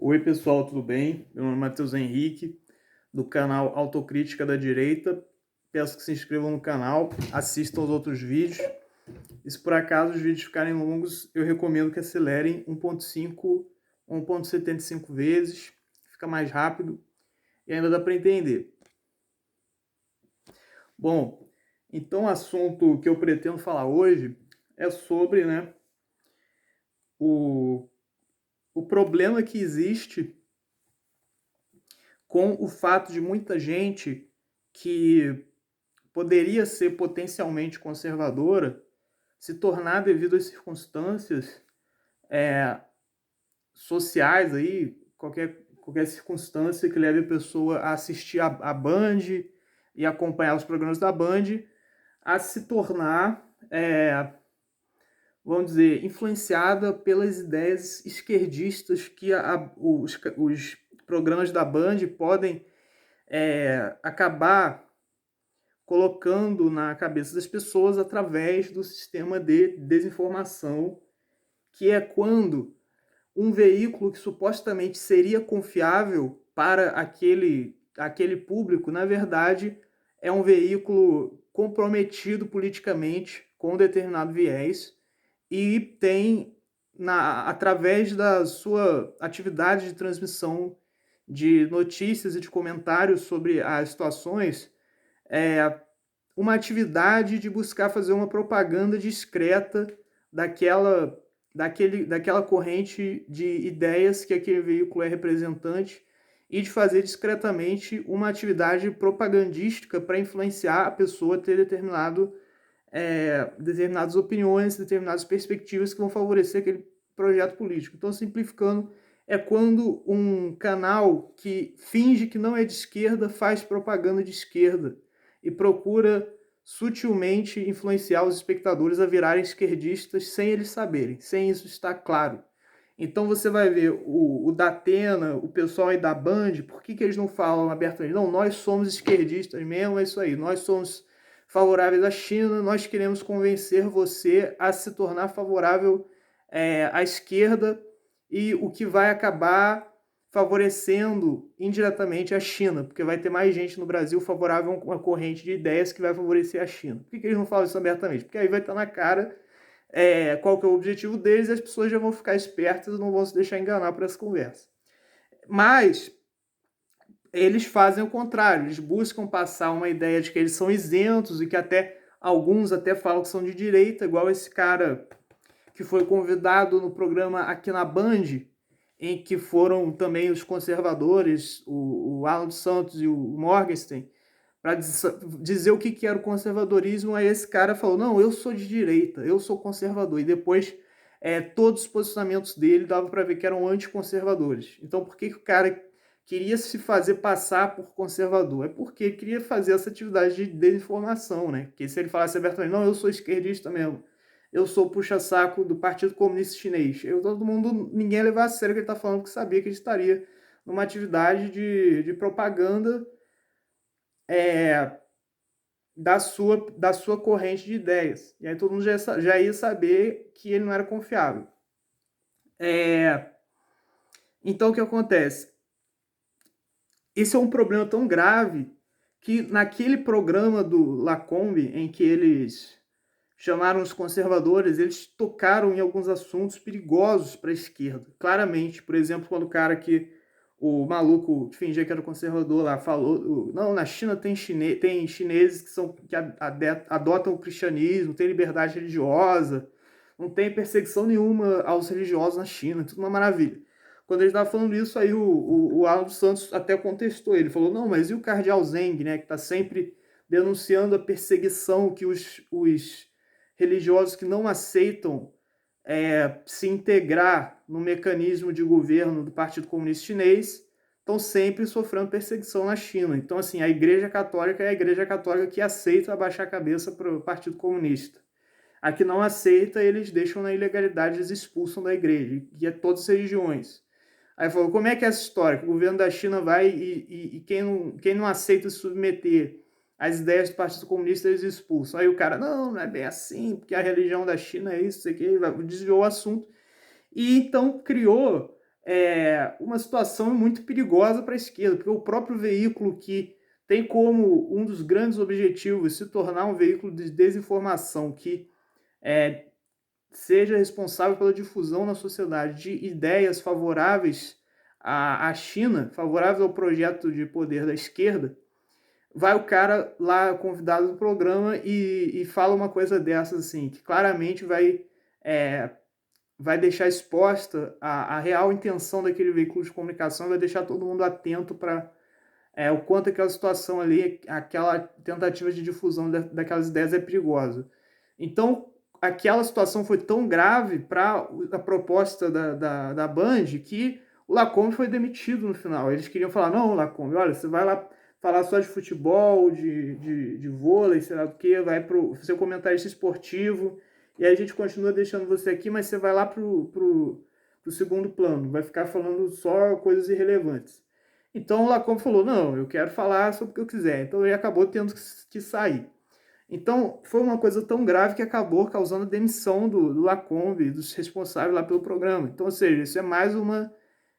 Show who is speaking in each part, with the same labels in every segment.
Speaker 1: Oi, pessoal, tudo bem? Meu nome é Matheus Henrique, do canal Autocrítica da Direita. Peço que se inscrevam no canal, assistam aos outros vídeos. E se por acaso os vídeos ficarem longos, eu recomendo que acelerem 1.5 ou 1.75 vezes, fica mais rápido e ainda dá para entender. Bom, então o assunto que eu pretendo falar hoje é sobre o, o problema que existe com o fato de muita gente que poderia ser potencialmente conservadora se tornar, devido às circunstâncias sociais, aí, qualquer circunstância que leve a pessoa a assistir a Band e acompanhar os programas da Band, a se tornar, vamos dizer, influenciada pelas ideias esquerdistas que os programas da Band podem acabar colocando na cabeça das pessoas através do sistema de desinformação, que é quando um veículo que supostamente seria confiável para aquele público, na verdade, é um veículo comprometido politicamente com um determinado viés e tem, através da sua atividade de transmissão de notícias e de comentários sobre as situações, uma atividade de buscar fazer uma propaganda discreta daquela corrente de ideias que aquele veículo é representante e de fazer discretamente uma atividade propagandística para influenciar a pessoa a ter determinadas opiniões, determinadas perspectivas que vão favorecer aquele projeto político. Então, simplificando, é quando um canal que finge que não é de esquerda faz propaganda de esquerda e procura sutilmente influenciar os espectadores a virarem esquerdistas sem eles saberem, sem isso estar claro. Então você vai ver o Datena, o pessoal aí da Band, por que eles não falam abertamente? Não, nós somos esquerdistas mesmo, é isso aí, nós somos favoráveis à China, nós queremos convencer você a se tornar favorável à esquerda, e o que vai acabar favorecendo indiretamente a China, porque vai ter mais gente no Brasil favorável a uma corrente de ideias que vai favorecer a China. Por que eles não falam isso abertamente? Porque aí vai estar na cara qual que é o objetivo deles, e as pessoas já vão ficar espertas e não vão se deixar enganar por essa conversa. Mas eles fazem o contrário, eles buscam passar uma ideia de que eles são isentos e que alguns até falam que são de direita, igual esse cara que foi convidado no programa aqui na Band, em que foram também os conservadores, o Alan dos Santos e o Morgenstern, para dizer o que era o conservadorismo. Aí esse cara falou, não, eu sou de direita, eu sou conservador. E depois todos os posicionamentos dele dava para ver que eram anticonservadores. Então por que o cara queria se fazer passar por conservador? É porque ele queria fazer essa atividade de desinformação, né? Porque se ele falasse abertamente, não, eu sou esquerdista mesmo, eu sou puxa-saco do Partido Comunista Chinês, ninguém ia levar a sério o que ele está falando, porque sabia que ele estaria numa atividade de propaganda da sua corrente de ideias. E aí todo mundo já ia saber que ele não era confiável. Então o que acontece? Esse é um problema tão grave que naquele programa do Lacombe, em que eles chamaram os conservadores, eles tocaram em alguns assuntos perigosos para a esquerda. Claramente, por exemplo, quando o maluco que fingia que era conservador lá falou, não, na China tem chineses que adotam o cristianismo, tem liberdade religiosa, não tem perseguição nenhuma aos religiosos na China, tudo uma maravilha. Quando ele estava falando isso, aí o Alan dos Santos até contestou, ele falou, não, mas e o cardeal Zeng, né, que está sempre denunciando a perseguição que os religiosos que não aceitam se integrar no mecanismo de governo do Partido Comunista Chinês estão sempre sofrendo perseguição na China. Então, assim, a Igreja Católica é a Igreja Católica que aceita abaixar a cabeça para o Partido Comunista. A que não aceita, eles deixam na ilegalidade, eles expulsam da igreja, e é todas as religiões. Aí falou, como é que é essa história? Que o governo da China vai e quem não aceita se submeter às ideias do Partido Comunista, eles expulsam. Aí o cara, não é bem assim, porque a religião da China é isso, aqui, desviou o assunto. E então criou uma situação muito perigosa para a esquerda, porque o próprio veículo que tem como um dos grandes objetivos se tornar um veículo de desinformação que seja responsável pela difusão na sociedade de ideias favoráveis à China, favoráveis ao projeto de poder da esquerda, vai o cara lá convidado do programa e fala uma coisa dessas, assim, que claramente vai deixar exposta a real intenção daquele veículo de comunicação, vai deixar todo mundo atento para o quanto aquela situação ali, aquela tentativa de difusão daquelas ideias é perigosa. Então, aquela situação foi tão grave para a proposta da Band que o Lacombe foi demitido no final. Eles queriam falar, não, Lacombe, olha, você vai lá falar só de futebol, de vôlei, sei lá do que, vai para o seu comentarista esportivo, e aí a gente continua deixando você aqui, mas você vai lá pro segundo plano, vai ficar falando só coisas irrelevantes. Então o Lacombe falou, não, eu quero falar sobre o que eu quiser. Então ele acabou tendo que sair. Então foi uma coisa tão grave que acabou causando a demissão do Lacombe, dos responsáveis lá pelo programa. Então, ou seja, isso é mais uma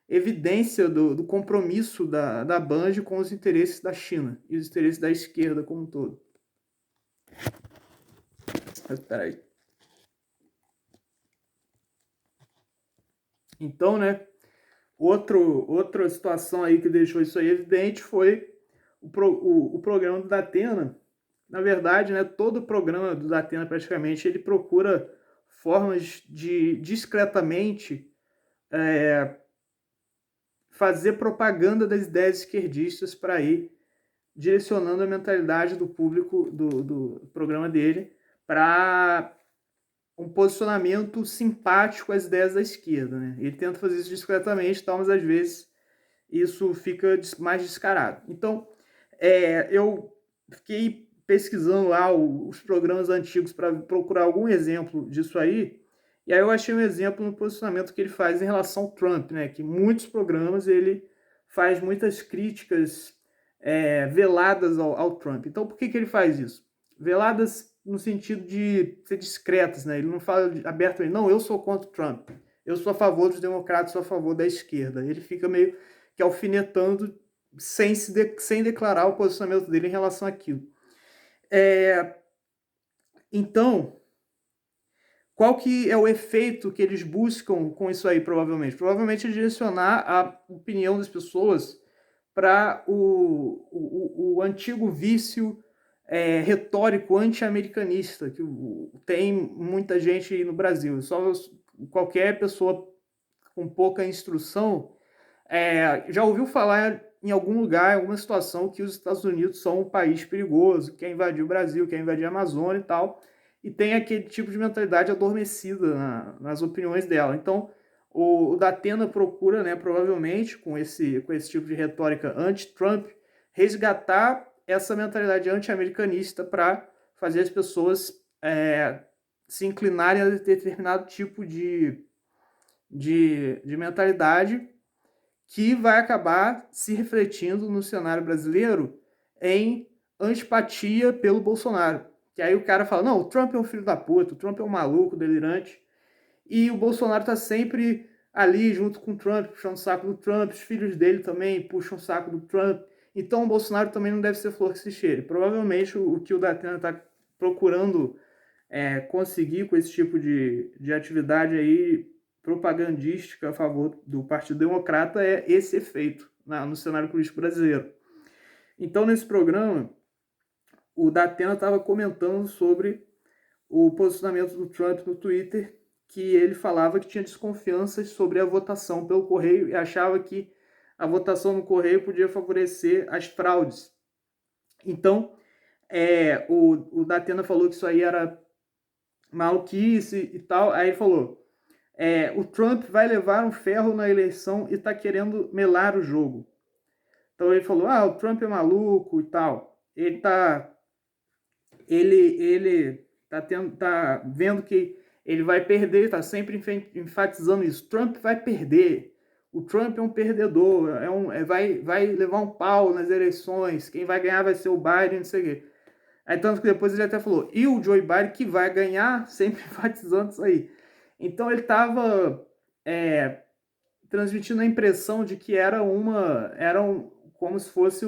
Speaker 1: evidência do compromisso da Band com os interesses da China e os interesses da esquerda como um todo. Mas, peraí. Então, né, outra situação aí que deixou isso aí evidente foi o programa do Datena. Na verdade, né, todo o programa do Datena, praticamente, ele procura formas de discretamente fazer propaganda das ideias esquerdistas para ir direcionando a mentalidade do público do programa dele para um posicionamento simpático às ideias da esquerda, né? Ele tenta fazer isso discretamente, tal, mas às vezes isso fica mais descarado. Então, eu fiquei pesquisando lá os programas antigos para procurar algum exemplo disso aí, e aí eu achei um exemplo no posicionamento que ele faz em relação ao Trump, né? Que muitos programas ele faz muitas críticas veladas ao Trump. Então, por que ele faz isso? Veladas no sentido de ser discretas, né? Ele não fala abertamente, não, eu sou contra o Trump, eu sou a favor dos democratas, sou a favor da esquerda. Ele fica meio que alfinetando sem declarar o posicionamento dele em relação àquilo. Então, qual que é o efeito que eles buscam com isso aí, provavelmente? Provavelmente é direcionar a opinião das pessoas para o antigo vício retórico anti-americanista, que tem muita gente no Brasil. Só qualquer pessoa com pouca instrução já ouviu falar em algum lugar, em alguma situação, que os Estados Unidos são um país perigoso, quer invadir o Brasil, quer invadir a Amazônia e tal, e tem aquele tipo de mentalidade adormecida nas opiniões dela. Então, o Datena procura, né, provavelmente, com esse tipo de retórica anti-Trump, resgatar essa mentalidade anti-americanista para fazer as pessoas se inclinarem a determinado tipo de mentalidade que vai acabar se refletindo no cenário brasileiro em antipatia pelo Bolsonaro. Que aí o cara fala, não, o Trump é um filho da puta, o Trump é um maluco, delirante, e o Bolsonaro tá sempre ali junto com o Trump, puxando o saco do Trump, os filhos dele também puxam o saco do Trump, então o Bolsonaro também não deve ser flor que se cheire. Provavelmente o que o Datena está procurando conseguir com esse tipo de atividade aí propagandística a favor do Partido Democrata é esse efeito no cenário político brasileiro. Então, nesse programa, o Datena estava comentando sobre o posicionamento do Trump no Twitter, que ele falava que tinha desconfianças sobre a votação pelo correio e achava que a votação no correio podia favorecer as fraudes. Então, o Datena falou que isso aí era maluquice e tal. Aí ele falou, o Trump vai levar um ferro na eleição e está querendo melar o jogo. Então ele falou, o Trump é maluco e tal. Ele tá vendo que ele vai perder, está sempre enfatizando isso. Trump vai perder. O Trump é um perdedor, vai levar um pau nas eleições. Quem vai ganhar vai ser o Biden, não sei o quê. Aí, tanto que depois ele até falou, e o Joe Biden que vai ganhar, sempre enfatizando isso aí. Então ele estava transmitindo a impressão de que como se fosse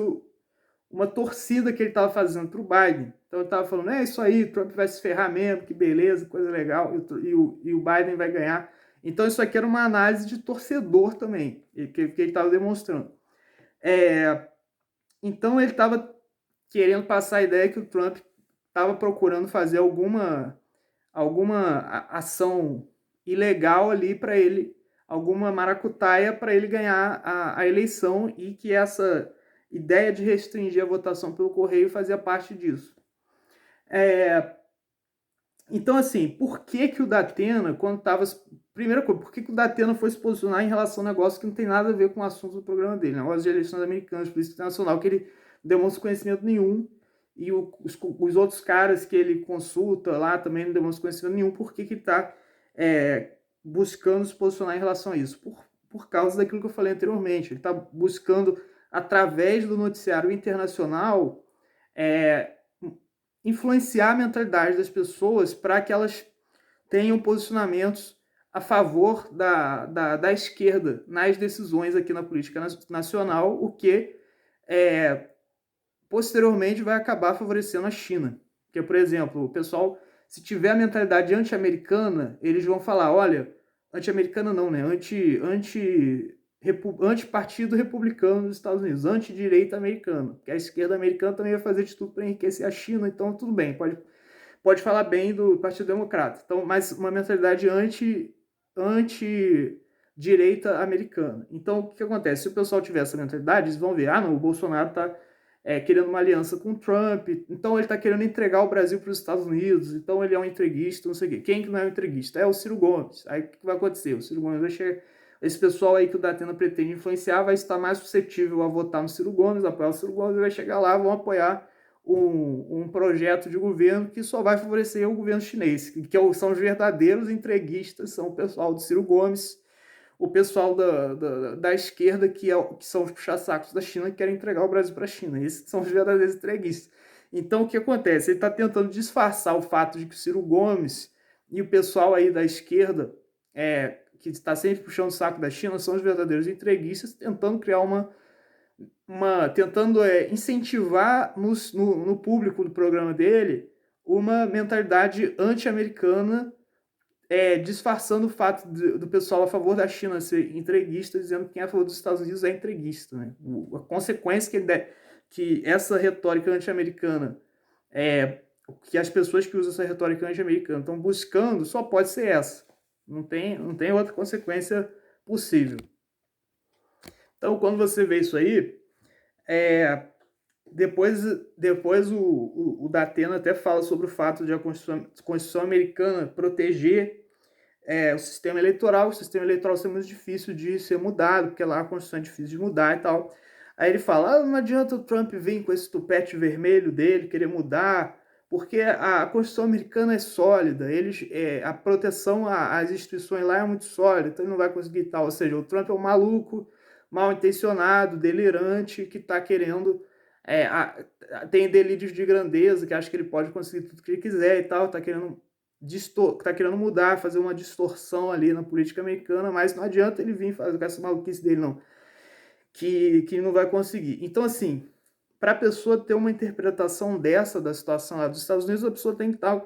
Speaker 1: uma torcida que ele estava fazendo para o Biden. Então ele estava falando, é isso aí, Trump vai se ferrar mesmo, que beleza, coisa legal, e o Biden vai ganhar. Então isso aqui era uma análise de torcedor também, que ele estava demonstrando. Então ele estava querendo passar a ideia que o Trump estava procurando fazer alguma ação ilegal ali para ele, alguma maracutaia para ele ganhar a eleição, e que essa ideia de restringir a votação pelo correio fazia parte disso. Então, assim, por que o Datena, quando estava... Primeira coisa, por que o Datena foi se posicionar em relação a um negócio que não tem nada a ver com o assunto do programa dele, negócio de eleições americanas, política internacional, que ele demonstra conhecimento nenhum, e os outros caras que ele consulta lá também não demonstram conhecimento nenhum. Por que ele está buscando se posicionar em relação a isso? Por causa daquilo que eu falei anteriormente. Ele está buscando, através do noticiário internacional, influenciar a mentalidade das pessoas para que elas tenham posicionamentos a favor da esquerda nas decisões aqui na política nacional, o que posteriormente vai acabar favorecendo a China. Porque, por exemplo, o pessoal, se tiver a mentalidade anti-americana, eles vão falar, olha, anti-americana não, né? Anti-partido republicano dos Estados Unidos, anti-direita americana, que a esquerda americana também vai fazer de tudo para enriquecer a China, então tudo bem, pode falar bem do Partido Democrata. Então, mas uma mentalidade anti-direita americana. Então, o que acontece? Se o pessoal tiver essa mentalidade, eles vão ver, não, o Bolsonaro está querendo uma aliança com o Trump, então ele está querendo entregar o Brasil para os Estados Unidos, então ele é um entreguista, não sei o quê. Quem que não é um entreguista? É o Ciro Gomes. Aí o que vai acontecer? O Ciro Gomes vai chegar... Esse pessoal aí que o Datena pretende influenciar vai estar mais suscetível a votar no Ciro Gomes, apoiar o Ciro Gomes, e vai chegar lá, vão apoiar um projeto de governo que só vai favorecer o governo chinês, que são os verdadeiros entreguistas, são o pessoal do Ciro Gomes, o pessoal da esquerda, que são os puxa-sacos da China, que querem entregar o Brasil para a China. Esses são os verdadeiros entreguistas. Então, o que acontece? Ele está tentando disfarçar o fato de que o Ciro Gomes e o pessoal aí da esquerda, que está sempre puxando o saco da China, são os verdadeiros entreguistas, tentando criar tentando incentivar no público do programa dele uma mentalidade anti-americana, disfarçando o fato do pessoal a favor da China ser entreguista, dizendo que quem é a favor dos Estados Unidos é entreguista. Né? A consequência que essa retórica anti-americana, que as pessoas que usam essa retórica anti-americana estão buscando, só pode ser essa. Não tem outra consequência possível. Então, quando você vê isso aí, depois o Datena até fala sobre o fato de a Constituição americana proteger o sistema eleitoral ser muito difícil de ser mudado, porque lá a Constituição é difícil de mudar e tal. Aí ele fala, não adianta o Trump vir com esse tupete vermelho dele, querer mudar, porque a Constituição americana é sólida, a proteção às instituições lá é muito sólida, então ele não vai conseguir tal. Ou seja, o Trump é um maluco, mal intencionado, delirante, que está querendo... tem delírios de grandeza, que acha que ele pode conseguir tudo que ele quiser e tal, está querendo mudar, fazer uma distorção ali na política americana, mas não adianta ele vir fazer essa maluquice dele, não. Que não vai conseguir. Então, assim, para a pessoa ter uma interpretação dessa da situação lá dos Estados Unidos, a pessoa tem que estar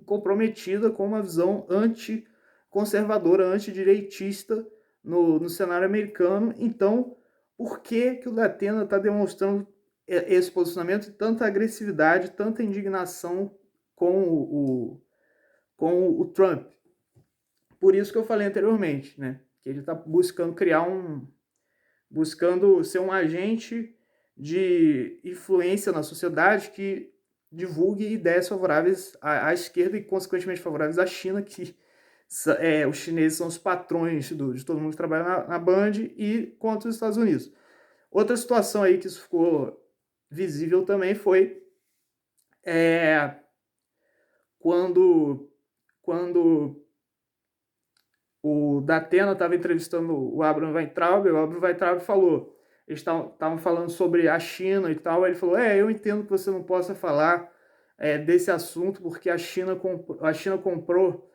Speaker 1: comprometida com uma visão anticonservadora, antidireitista no cenário americano. Então, por que o Datena está demonstrando esse posicionamento, tanta agressividade, tanta indignação com o Trump? Por isso que eu falei anteriormente, né? Que ele está buscando buscando ser um agente de influência na sociedade que divulgue ideias favoráveis à esquerda e, consequentemente, favoráveis à China, que os chineses são os patrões de todo mundo que trabalha na Band, e contra os Estados Unidos. Outra situação aí que isso ficou visível também foi quando o Datena estava entrevistando o Abraham Weintraub, o Abraham Weintraub falou, eles estavam falando sobre a China e tal, aí ele falou, eu entendo que você não possa falar desse assunto, porque a China comprou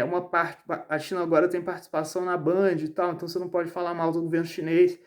Speaker 1: uma parte, a China agora tem participação na Band e tal, então você não pode falar mal do governo chinês.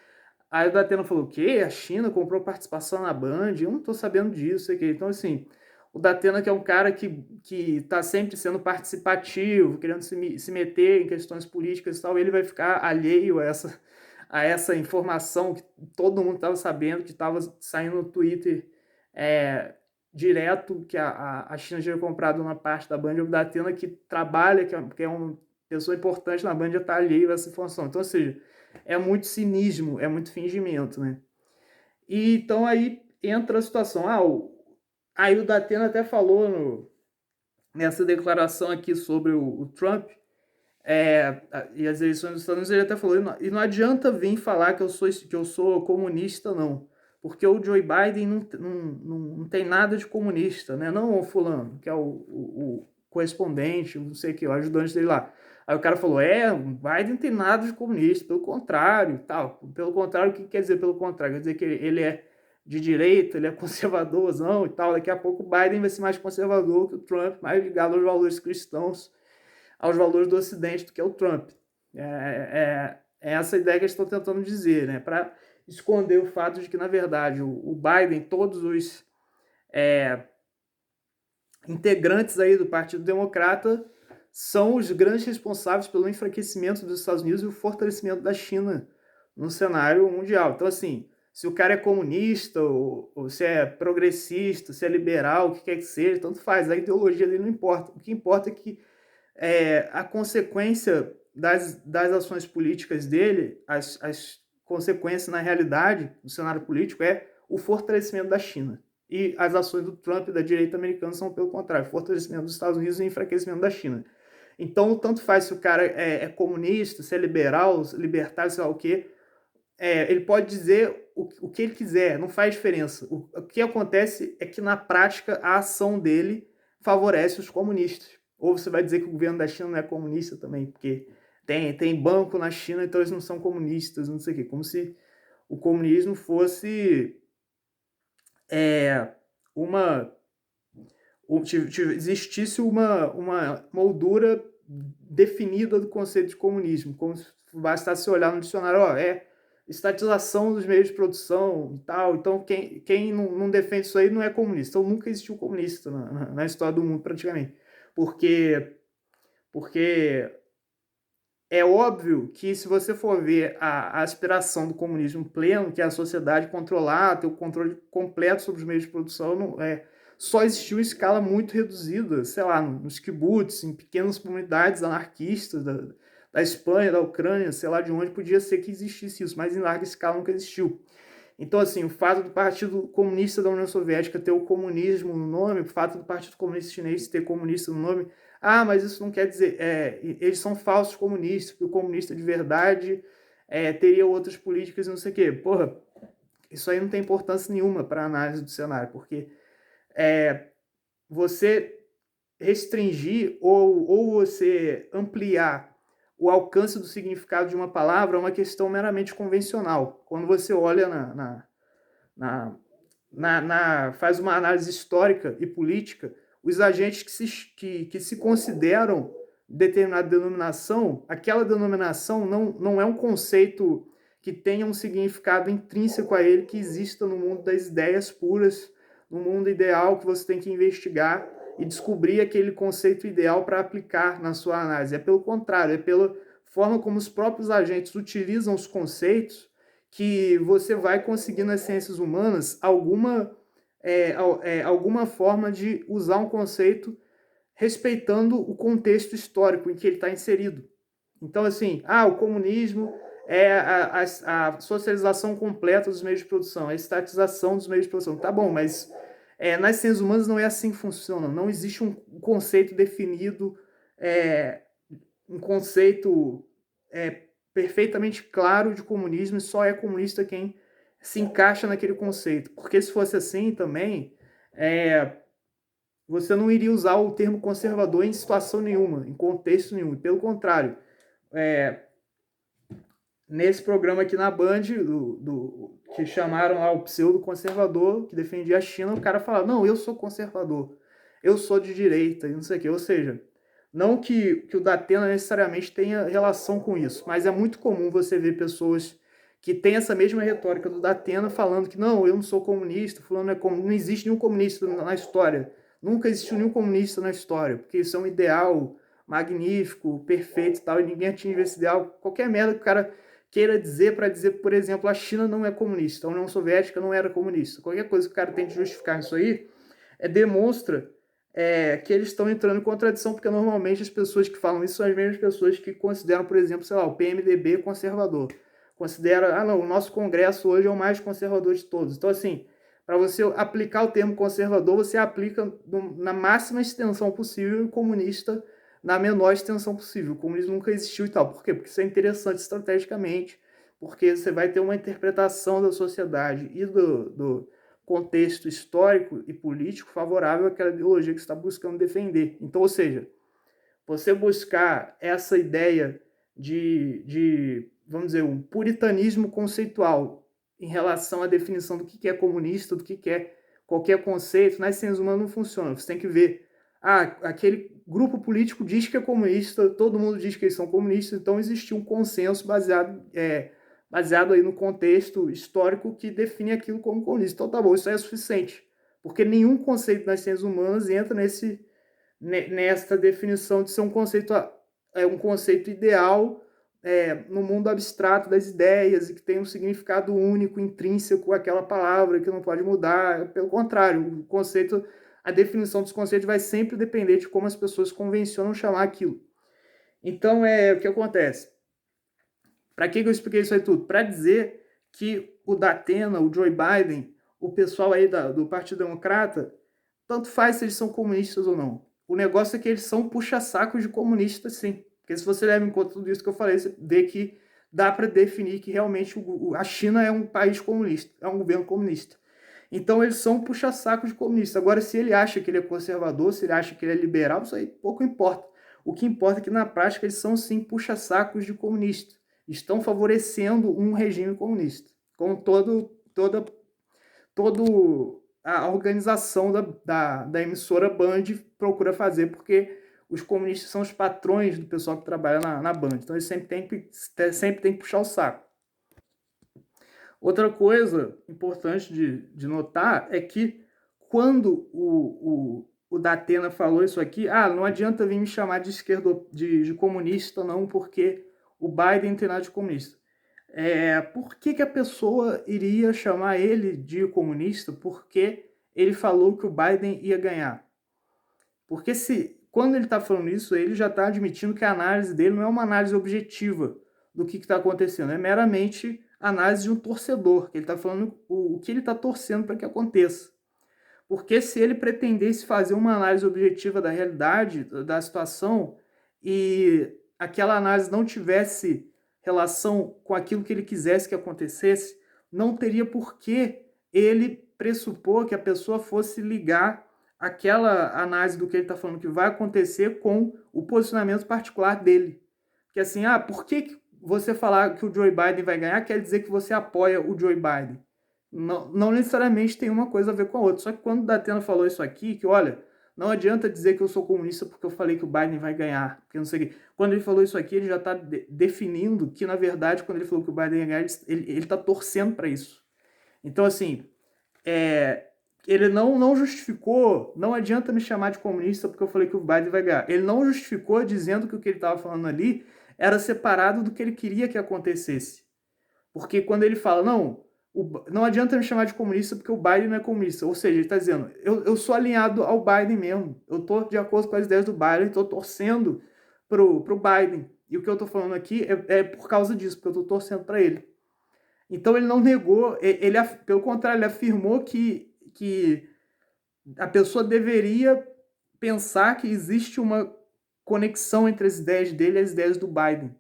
Speaker 1: Aí o Datena falou, o quê? A China comprou participação na Band? Eu não tô sabendo disso, sei que. Então, assim, o Datena, que é um cara que tá sempre sendo participativo, querendo se meter em questões políticas e tal, ele vai ficar alheio a essa informação que todo mundo estava sabendo, que estava saindo no Twitter é, direto, que a China tinha comprado uma parte da Band. O Datena, que trabalha, que é uma pessoa importante na Band, já está alheio a essa informação. Então, ou seja, é muito cinismo, é muito fingimento, né? E então aí entra a situação. Aí o Datena até falou nessa declaração aqui sobre o Trump e as eleições dos Estados Unidos, ele até falou, e não adianta vir falar que eu sou comunista, não. Porque o Joe Biden não tem nada de comunista, né? Não o fulano, que é o correspondente, não sei o que, o ajudante dele lá. Aí o cara falou, o Biden não tem nada de comunista, pelo contrário, tal. Pelo contrário, o que quer dizer pelo contrário? Quer dizer que ele é de direita, ele é conservadorzão e tal. Daqui a pouco o Biden vai ser mais conservador que o Trump, mais ligado aos valores cristãos, aos valores do Ocidente, do que é o Trump. É essa ideia que eles estão tentando dizer, né? Para esconder o fato de que, na verdade, o Biden, todos os integrantes aí do Partido Democrata são os grandes responsáveis pelo enfraquecimento dos Estados Unidos e o fortalecimento da China no cenário mundial. Então, assim, se o cara é comunista, ou se é progressista, se é liberal, o que quer que seja, tanto faz, a ideologia dele não importa. O que importa é que a consequência das ações políticas dele, as consequências na realidade, no cenário político, é o fortalecimento da China. E as ações do Trump e da direita americana são, pelo contrário, fortalecimento dos Estados Unidos e enfraquecimento da China. Então, tanto faz se o cara é comunista, se é liberal, libertário, sei lá o quê, ele pode dizer o que ele quiser, não faz diferença. O que acontece é que, na prática, a ação dele favorece os comunistas. Ou você vai dizer que o governo da China não é comunista também, porque tem banco na China, então eles não são comunistas, não sei o quê. Como se o comunismo fosse uma... existisse uma moldura definida do conceito de comunismo, como se bastasse olhar no dicionário, estatização dos meios de produção e tal. Então, quem não defende isso aí não é comunista. Então, nunca existiu comunista na história do mundo, praticamente. Porque é óbvio que, se você for ver a aspiração do comunismo pleno, que é a sociedade controlar, ter o controle completo sobre os meios de produção, só existiu em escala muito reduzida, sei lá, nos kibbutz, em pequenas comunidades anarquistas da Espanha, da Ucrânia, sei lá de onde, podia ser que existisse isso, mas em larga escala nunca existiu. Então, assim, o fato do Partido Comunista da União Soviética ter o comunismo no nome, o fato do Partido Comunista Chinês ter comunista no nome, mas isso não quer dizer... eles são falsos comunistas, porque o comunista de verdade teria outras políticas e não sei o quê. Porra, isso aí não tem importância nenhuma para a análise do cenário, porque você restringir ou você ampliar o alcance do significado de uma palavra é uma questão meramente convencional. Quando você olha faz uma análise histórica e política, os agentes que se consideram determinada denominação, aquela denominação não é um conceito que tenha um significado intrínseco a ele que exista no mundo das ideias puras, no mundo ideal que você tem que investigar e descobrir aquele conceito ideal para aplicar na sua análise. É pelo contrário, é pela forma como os próprios agentes utilizam os conceitos que você vai conseguir nas ciências humanas alguma forma de usar um conceito respeitando o contexto histórico em que ele está inserido. Então, assim, o comunismo é a socialização completa dos meios de produção, a estatização dos meios de produção. Tá bom, mas nas ciências humanas não é assim que funciona. Não existe um conceito definido, um conceito perfeitamente claro de comunismo, e só é comunista quem se encaixa naquele conceito. Porque se fosse assim também, você não iria usar o termo conservador em situação nenhuma, em contexto nenhum. Pelo contrário, nesse programa aqui na Band, que chamaram lá o pseudo-conservador, que defendia a China, o cara falava, não, eu sou conservador, eu sou de direita, e não sei o quê. Ou seja, Não que o Datena necessariamente tenha relação com isso, mas é muito comum você ver pessoas que têm essa mesma retórica do Datena falando que não, eu não sou comunista, fulano é comunista, não existe nenhum comunista na história, nunca existiu nenhum comunista na história, porque isso é um ideal magnífico, perfeito e tal, e ninguém atinge esse ideal. Qualquer merda que o cara queira dizer para dizer, por exemplo, a China não é comunista, a União Soviética não era comunista. Qualquer coisa que o cara tente justificar isso aí, demonstra que eles estão entrando em contradição, porque normalmente as pessoas que falam isso são as mesmas pessoas que consideram, por exemplo, sei lá, o PMDB conservador. Considera, não, o nosso Congresso hoje é o mais conservador de todos. Então, assim, para você aplicar o termo conservador, você aplica na máxima extensão possível e comunista na menor extensão possível. O comunismo nunca existiu e tal. Por quê? Porque isso é interessante estrategicamente, porque você vai ter uma interpretação da sociedade e do contexto histórico e político favorável àquela ideologia que você está buscando defender. Então, ou seja, você buscar essa ideia vamos dizer, um puritanismo conceitual em relação à definição do que é comunista, do que é qualquer conceito, nas ciências humanas não funciona. Você tem que ver, aquele grupo político diz que é comunista, todo mundo diz que eles são comunistas, então existiu um consenso baseado aí no contexto histórico que define aquilo como comunista. Então tá bom, isso é suficiente, porque nenhum conceito nas ciências humanas entra nessa definição de ser um conceito ideal no mundo abstrato das ideias e que tem um significado único, intrínseco àquela palavra, que não pode mudar. Pelo contrário, a definição dos conceitos vai sempre depender de como as pessoas convencionam chamar aquilo. Então, o que acontece? Para que eu expliquei isso aí tudo? Para dizer que o Datena, o Joe Biden, o pessoal aí do Partido Democrata, tanto faz se eles são comunistas ou não. O negócio é que eles são puxa-sacos de comunistas, sim. Porque se você leva em conta tudo isso que eu falei, você vê que dá para definir que realmente a China é um país comunista, é um governo comunista. Então eles são puxa-sacos de comunistas. Agora, se ele acha que ele é conservador, se ele acha que ele é liberal, isso aí pouco importa. O que importa é que na prática eles são sim puxa-sacos de comunistas. Estão favorecendo um regime comunista, como toda a organização da emissora Band procura fazer, porque os comunistas são os patrões do pessoal que trabalha na Band. Então eles sempre tem que puxar o saco. Outra coisa importante de notar é que quando o Datena falou isso aqui, não adianta vir me chamar de esquerda, de comunista não, porque o Biden tem nada de comunista. Por que a pessoa iria chamar ele de comunista? Porque ele falou que o Biden ia ganhar. Porque quando ele está falando isso, ele já está admitindo que a análise dele não é uma análise objetiva do que está acontecendo, é meramente análise de um torcedor, que ele está falando o que ele está torcendo para que aconteça. Porque se ele pretendesse fazer uma análise objetiva da realidade, da situação, e aquela análise não tivesse relação com aquilo que ele quisesse que acontecesse, não teria por que ele pressupor que a pessoa fosse ligar aquela análise do que ele está falando que vai acontecer com o posicionamento particular dele. Porque assim, por que você falar que o Joe Biden vai ganhar quer dizer que você apoia o Joe Biden? Não necessariamente tem uma coisa a ver com a outra. Só que quando o Datena falou isso aqui, que olha, não adianta dizer que eu sou comunista porque eu falei que o Biden vai ganhar, porque não sei o quê. Quando ele falou isso aqui, ele já está definindo que, na verdade, quando ele falou que o Biden ia ganhar, ele está torcendo para isso. Então, assim, ele não justificou, não adianta me chamar de comunista porque eu falei que o Biden vai ganhar. Ele não justificou dizendo que o que ele estava falando ali era separado do que ele queria que acontecesse. Porque quando ele fala, não adianta me chamar de comunista porque o Biden não é comunista. Ou seja, ele está dizendo, eu sou alinhado ao Biden mesmo. Eu estou de acordo com as ideias do Biden, estou torcendo pro Biden. E o que eu estou falando aqui é por causa disso, porque eu estou torcendo para ele. Então ele não negou, pelo contrário, ele afirmou que a pessoa deveria pensar que existe uma conexão entre as ideias dele e as ideias do Biden.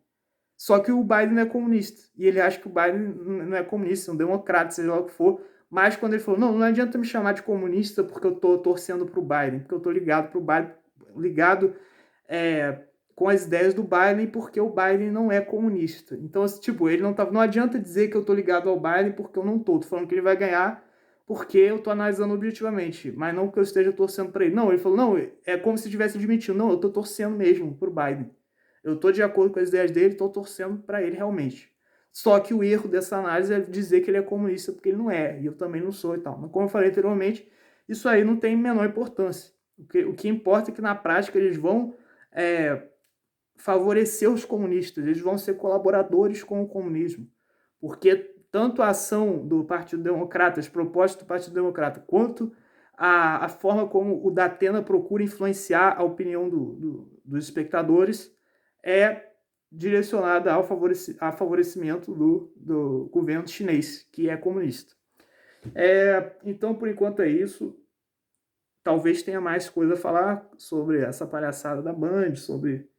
Speaker 1: Só que o Biden não é comunista. E ele acha que o Biden não é comunista, é um democrata, seja lá o que for. Mas quando ele falou, não adianta me chamar de comunista porque eu estou torcendo para o Biden, porque eu estou ligado para o Biden, ligado com as ideias do Biden, porque o Biden não é comunista. Então, tipo, ele não adianta dizer que eu estou ligado ao Biden porque eu não estou. Estou falando que ele vai ganhar porque eu tô analisando objetivamente, mas não que eu esteja torcendo para ele. Não, ele falou, não, é como se estivesse admitindo, não, eu tô torcendo mesmo pro Biden. Eu tô de acordo com as ideias dele, tô torcendo para ele realmente. Só que o erro dessa análise é dizer que ele é comunista, porque ele não é, e eu também não sou e tal. Mas como eu falei anteriormente, isso aí não tem menor importância. O que importa é que na prática eles vão favorecer os comunistas, eles vão ser colaboradores com o comunismo. Porque tanto a ação do Partido Democrata, as propostas do Partido Democrata, quanto a forma como o Datena procura influenciar a opinião dos espectadores é direcionada ao favorecimento do governo chinês, que é comunista. Então, por enquanto é isso. Talvez tenha mais coisa a falar sobre essa palhaçada da Band, sobre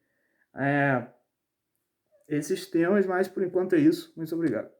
Speaker 1: esses temas, mas por enquanto é isso. Muito obrigado.